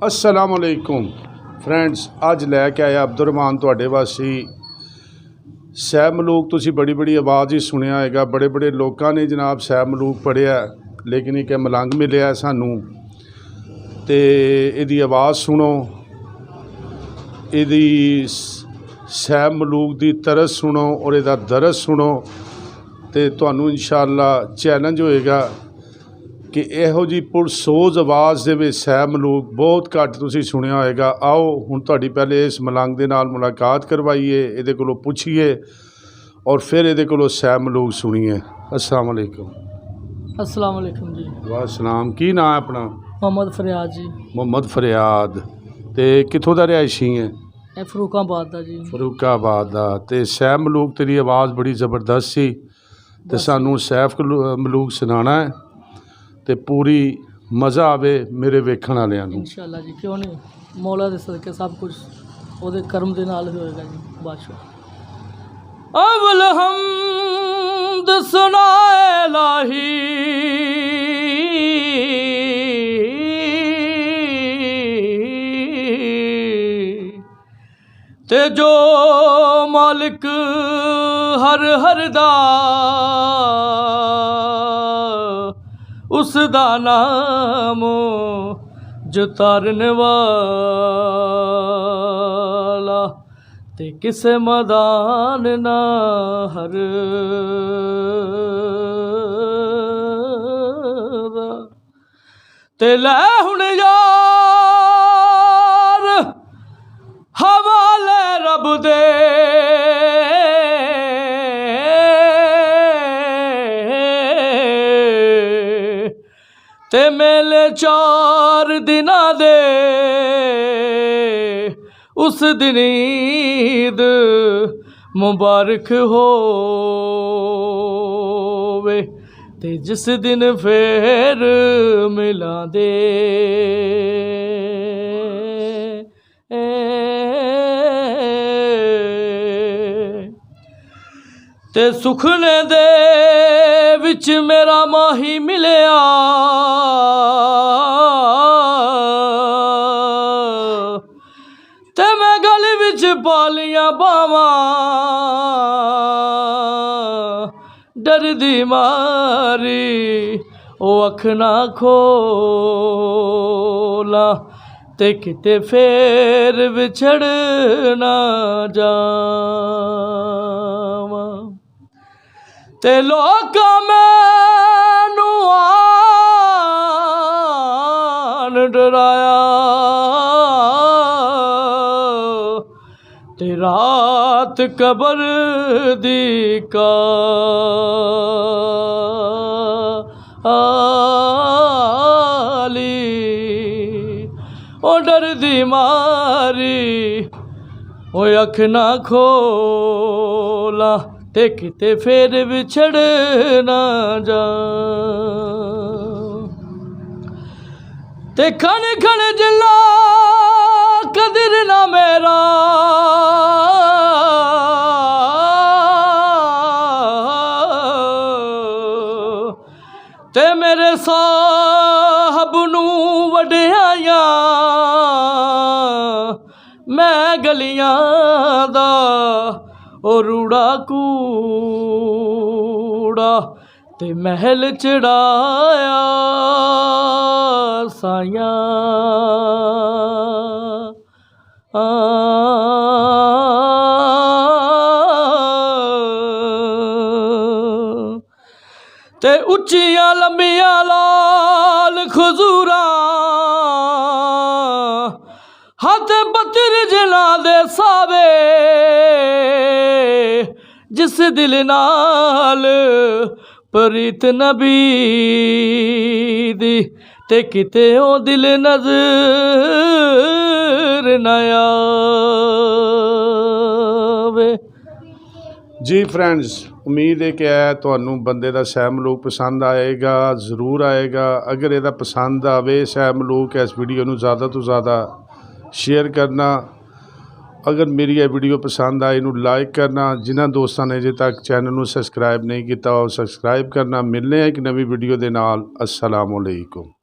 अस्सलाम वालेकुम फ्रेंड्स, अज लैके आया अब्दुल रहमान तुहाडे वास्ते सैब मलूक। तुसी बड़ी बड़ी आवाज़ ही सुनिया होगा, बड़े बड़े लोगों ने जनाब सैब मलूक पढ़िया, लेकिन एक मलंग मिलिया सानू। तो इहदी आवाज़ सुनो, इहदी सैब मलूक दी तरस सुनो और इहदा दरस सुनो, तो तुहानू इंशाअल्लाह चैलेंज होएगा कि इहो जी पुरसोज आवाज़ दे विच सैब मलूक बहुत घट तुसीं सुनिया होएगा। आओ हुण तुहाडी पहले इस मलंग दे नाल मुलाकात करवाइए, इहदे कोलों पुछिए और फिर इहदे कोलों सैब मलूक सुनिए। अस्सलाम वालेकुम। अस्सलाम वालेकुम जी। वाह सलाम। की नाम है अपना? मोहम्मद फरियाद जी। मोहम्मद फरियाद। ते कित्थों दा रिहायशी है? फरूकाबाद दा जी। फरूकाबाद दा। ते सैब मलूक तेरी आवाज़ बड़ी ज़बरदस्त सी, ते सानू सैब मलूक सुनाना है ते पूरी मज़ा आवे मेरे वेखण वालियां नूं। इंशाअल्लाह जी, क्यों नहीं, मौला दे सदके सब कुछ ओहदे करम दे नाल होएगा जी। बादशाह अवल हमद सुनाए लाही, ते जो मालिक हर हर दा उसदा नाम जो तारन वाला, ते किसे मैदान ना हर ते लै हुण यार हवाले रब दे, ते मेले 4 दिना दे उस दिन ईद मुबारक होवे, ते जिस दिन फिर मिला दे ते सुखने दे विच मेरा माही मिलिया, ते मैं गल विच पालियां बावां डरदी मारी ओ अख ना खोला, ते किते फेर विछड़ ना जावां। ते लोका मैनू आन डराया, ते रात कबर दी काली ओ डरदी मारी ओ अख ना खोला, ते किते फिर विछड़ ना जा। ते खण खण जिला कदर ना मेरा, ते मेरे साहब नूं वड्याया मैं गलियां दा ओ रूड़ा कूड़ा, ते महल चढ़ाया साया ते उच्चियां लंबियां लाल खजूरा हथ बतिर जिला दे सावे, जिस दिल नाल प्रीत नबी दी, ते किते ओ दिल नजर न आवे। जी फ्रेंड्स, उम्मीद है कि तुहानू बंदे दा सैब मलूक पसंद आएगा, ज़रूर आएगा। अगर इहदा पसंद आवे सैब मलूक, इस वीडियो नू ज़्यादा तो ज़्यादा शेयर करना। अगर मेरी यह वीडियो पसंद आए इनू लाइक करना। जिन्होंने दोस्तों ने अजे तक चैनल नू सबसक्राइब नहीं किया, सब्सक्राइब करना। मिलने एक नवी वीडियो के नाल। अस्सलाम वालेकुम।